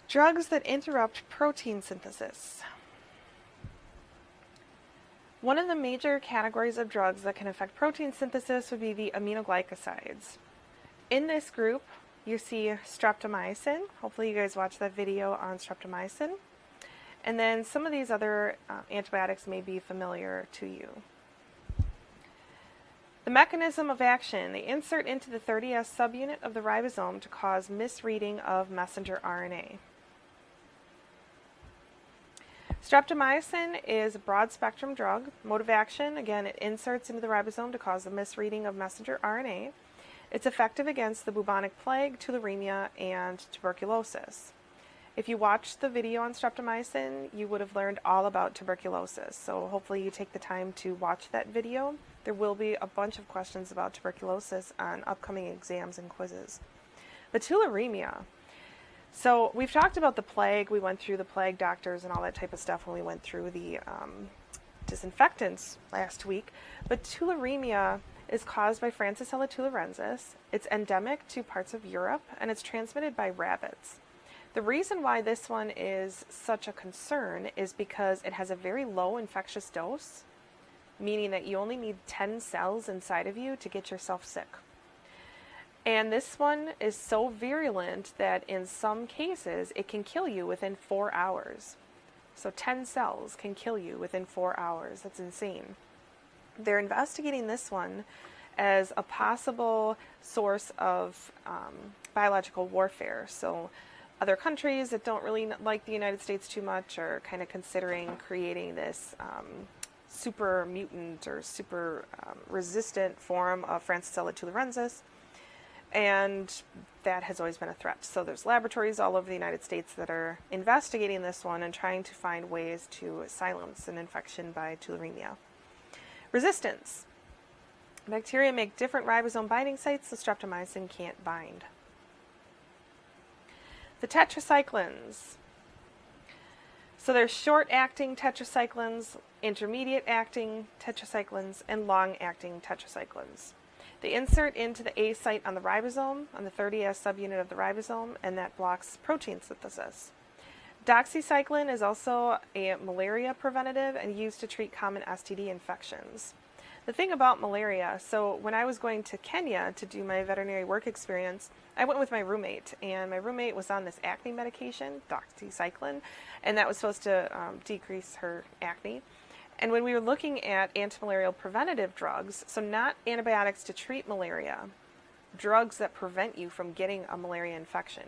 Drugs that interrupt protein synthesis. One of the major categories of drugs that can affect protein synthesis would be the aminoglycosides. In this group, you see streptomycin. Hopefully you guys watched that video on streptomycin. And then some of these other antibiotics may be familiar to you. The mechanism of action, they insert into the 30S subunit of the ribosome to cause misreading of messenger RNA. Streptomycin is a broad-spectrum drug. Mode of action, again, it inserts into the ribosome to cause the misreading of messenger RNA. It's effective against the bubonic plague, tularemia, and tuberculosis. If you watched the video on streptomycin, you would have learned all about tuberculosis. So hopefully you take the time to watch that video. There will be a bunch of questions about tuberculosis on upcoming exams and quizzes. But tularemia. So we've talked about the plague. We went through the plague doctors and all that type of stuff when we went through the disinfectants last week. But tularemia is caused by Francisella tularensis. It's endemic to parts of Europe, and it's transmitted by rabbits. The reason why this one is such a concern is because it has a very low infectious dose, meaning that you only need 10 cells inside of you to get yourself sick. And this one is so virulent that in some cases it can kill you within 4 hours. So 10 cells can kill you within 4 hours. That's insane. They're investigating this one as a possible source of biological warfare. So other countries that don't really like the United States too much are kind of considering creating this super mutant or super resistant form of Francisella tularensis. And that has always been a threat. So there's laboratories all over the United States that are investigating this one and trying to find ways to silence an infection by tularemia. Resistance. Bacteria make different ribosome binding sites so streptomycin can't bind. The tetracyclines. So there's short-acting tetracyclines, intermediate-acting tetracyclines, and long-acting tetracyclines. They insert into the A site on the ribosome, on the 30S subunit of the ribosome, and that blocks protein synthesis. Doxycycline is also a malaria preventative and used to treat common STD infections. The thing about malaria, so when I was going to Kenya to do my veterinary work experience, I went with my roommate, and my roommate was on this acne medication, doxycycline, and that was supposed to decrease her acne. And when we were looking at antimalarial preventative drugs, so not antibiotics to treat malaria, drugs that prevent you from getting a malaria infection,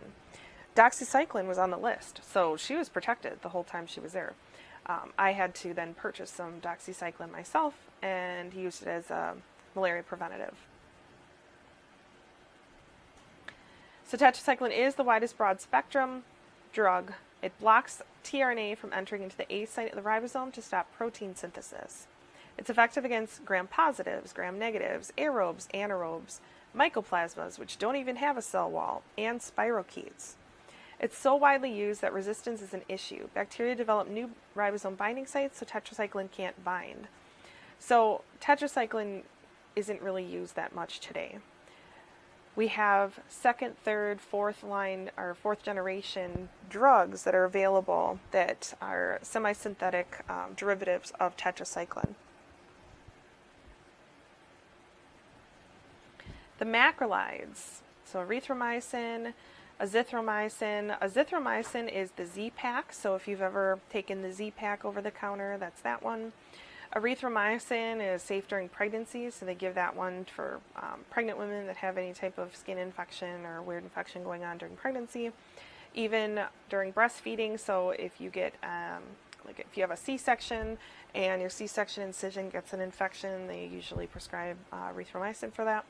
doxycycline was on the list. So she was protected the whole time she was there. I had to then purchase some doxycycline myself and used it as a malaria preventative. So tetracycline is the widest broad spectrum drug. It blocks tRNA from entering into the A site of the ribosome to stop protein synthesis. It's effective against gram-positives, gram-negatives, aerobes, anaerobes, mycoplasmas, which don't even have a cell wall, and spirochetes. It's so widely used that resistance is an issue. Bacteria develop new ribosome binding sites, so tetracycline can't bind. So tetracycline isn't really used that much today. We have second, third, fourth line, or fourth generation drugs that are available that are semi-synthetic derivatives of tetracycline. The macrolides, so erythromycin, azithromycin. Azithromycin is the Z-Pak, so if you've ever taken the Z-Pak over the counter, that's that one. Erythromycin is safe during pregnancy, so they give that one for pregnant women that have any type of skin infection or weird infection going on during pregnancy. Even during breastfeeding, so if you get, like if you have a C-section and your C-section incision gets an infection, they usually prescribe erythromycin for that.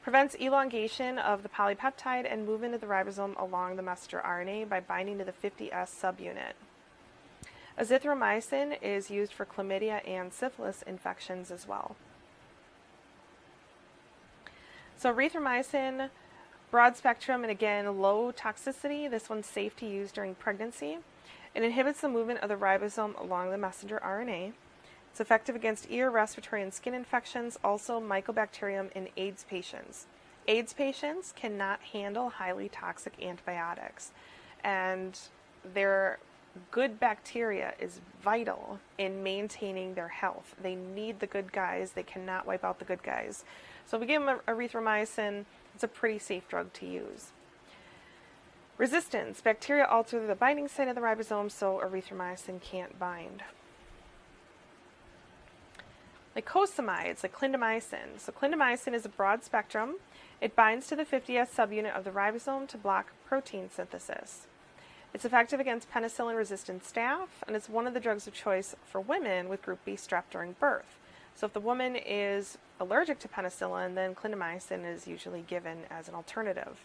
Prevents elongation of the polypeptide and movement of the ribosome along the messenger RNA by binding to the 50S subunit. Azithromycin is used for chlamydia and syphilis infections as well. So erythromycin, broad spectrum, and again, low toxicity. This one's safe to use during pregnancy. It inhibits the movement of the ribosome along the messenger RNA. It's effective against ear, respiratory, and skin infections, also mycobacterium in AIDS patients. AIDS patients cannot handle highly toxic antibiotics. and their good bacteria is vital in maintaining their health. They need the good guys. They cannot wipe out the good guys. So if we give them erythromycin, it's a pretty safe drug to use. Resistance. Bacteria alter the binding site of the ribosome, so erythromycin can't bind. Licosamides, like clindamycin. So clindamycin is a broad spectrum. It binds to the 50S subunit of the ribosome to block protein synthesis. It's effective against penicillin-resistant staph, and it's one of the drugs of choice for women with group B strep during birth. So if the woman is allergic to penicillin, then clindamycin is usually given as an alternative.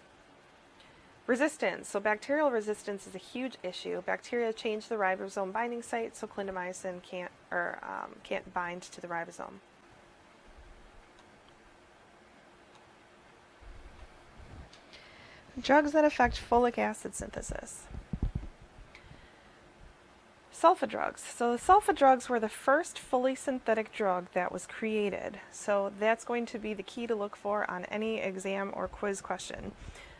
Resistance. So bacterial resistance is a huge issue. Bacteria change the ribosome binding site, so clindamycin can't bind to the ribosome. Drugs that affect folic acid synthesis. Sulfa drugs. So the sulfa drugs were the first fully synthetic drug that was created. So that's going to be the key to look for on any exam or quiz question.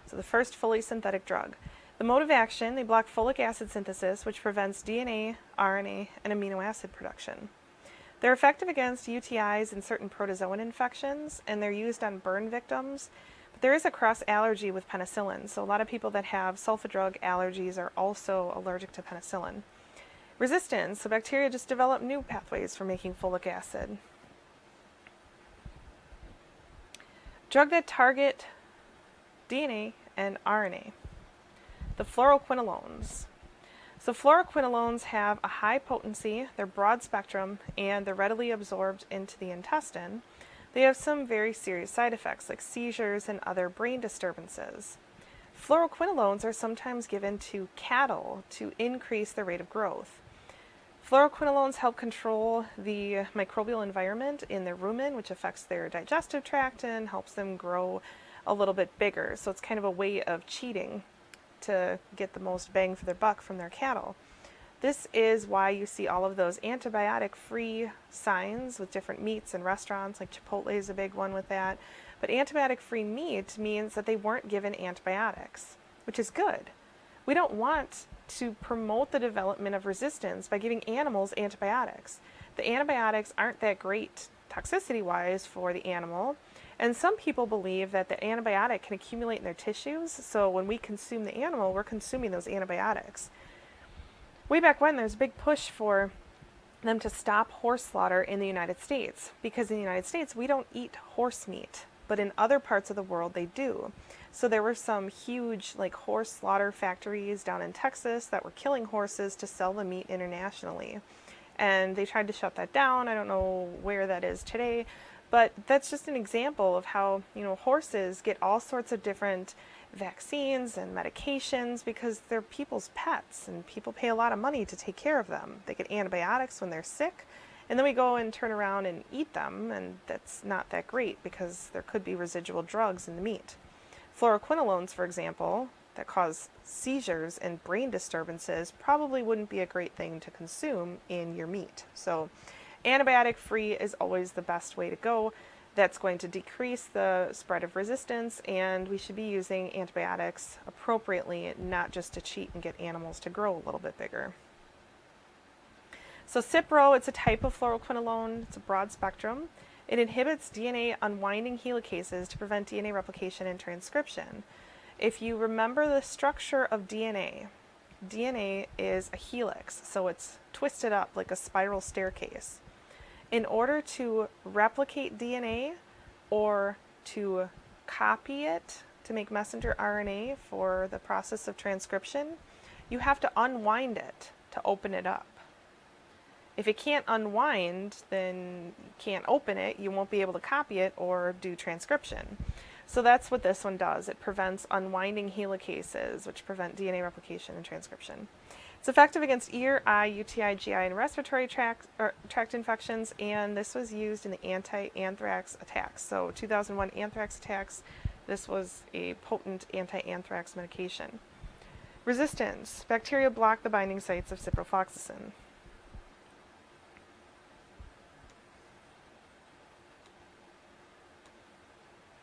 So the first fully synthetic drug. The mode of action, they block folic acid synthesis, which prevents DNA, RNA, and amino acid production. They're effective against UTIs and certain protozoan infections, and they're used on burn victims. But there is a cross-allergy with penicillin, so a lot of people that have sulfa drug allergies are also allergic to penicillin. Resistance, so bacteria just develop new pathways for making folic acid. Drug that target DNA and RNA. The fluoroquinolones. So fluoroquinolones have a high potency, they're broad spectrum, and they're readily absorbed into the intestine. They have some very serious side effects like seizures and other brain disturbances. Fluoroquinolones are sometimes given to cattle to increase the rate of growth. Fluoroquinolones help control the microbial environment in their rumen, which affects their digestive tract and helps them grow a little bit bigger. So it's kind of a way of cheating to get the most bang for their buck from their cattle. This is why you see all of those antibiotic-free signs with different meats in restaurants, like Chipotle is a big one with that. But antibiotic-free meat means that they weren't given antibiotics, which is good. We don't want to promote the development of resistance by giving animals antibiotics. The antibiotics aren't that great toxicity-wise for the animal, and some people believe that the antibiotic can accumulate in their tissues, so when we consume the animal, we're consuming those antibiotics. Way back when, there's a big push for them to stop horse slaughter in the United States, because in the United States, we don't eat horse meat, but in other parts of the world, they do. So there were some huge horse slaughter factories down in Texas that were killing horses to sell the meat internationally. And they tried to shut that down. I don't know where that is today, but that's just an example of how, horses get all sorts of different vaccines and medications because they're people's pets and people pay a lot of money to take care of them. They get antibiotics when they're sick, and then we go and turn around and eat them, and that's not that great because there could be residual drugs in the meat. Fluoroquinolones, for example, that cause seizures and brain disturbances probably wouldn't be a great thing to consume in your meat. So antibiotic-free is always the best way to go. That's going to decrease the spread of resistance, and we should be using antibiotics appropriately, not just to cheat and get animals to grow a little bit bigger. So Cipro, it's a type of fluoroquinolone. It's a broad spectrum. It inhibits DNA unwinding helicases to prevent DNA replication and transcription. If you remember the structure of DNA, DNA is a helix, so it's twisted up like a spiral staircase. In order to replicate DNA or to copy it to make messenger RNA for the process of transcription, you have to unwind it to open it up. If it can't unwind, then you can't open it, you won't be able to copy it or do transcription. So that's what this one does. It prevents unwinding helicases, which prevent DNA replication and transcription. It's effective against ear, eye, UTI, GI, and respiratory tract infections, and this was used in the anti-anthrax attacks. So 2001 anthrax attacks, this was a potent anti-anthrax medication. Resistance. Bacteria block the binding sites of ciprofloxacin.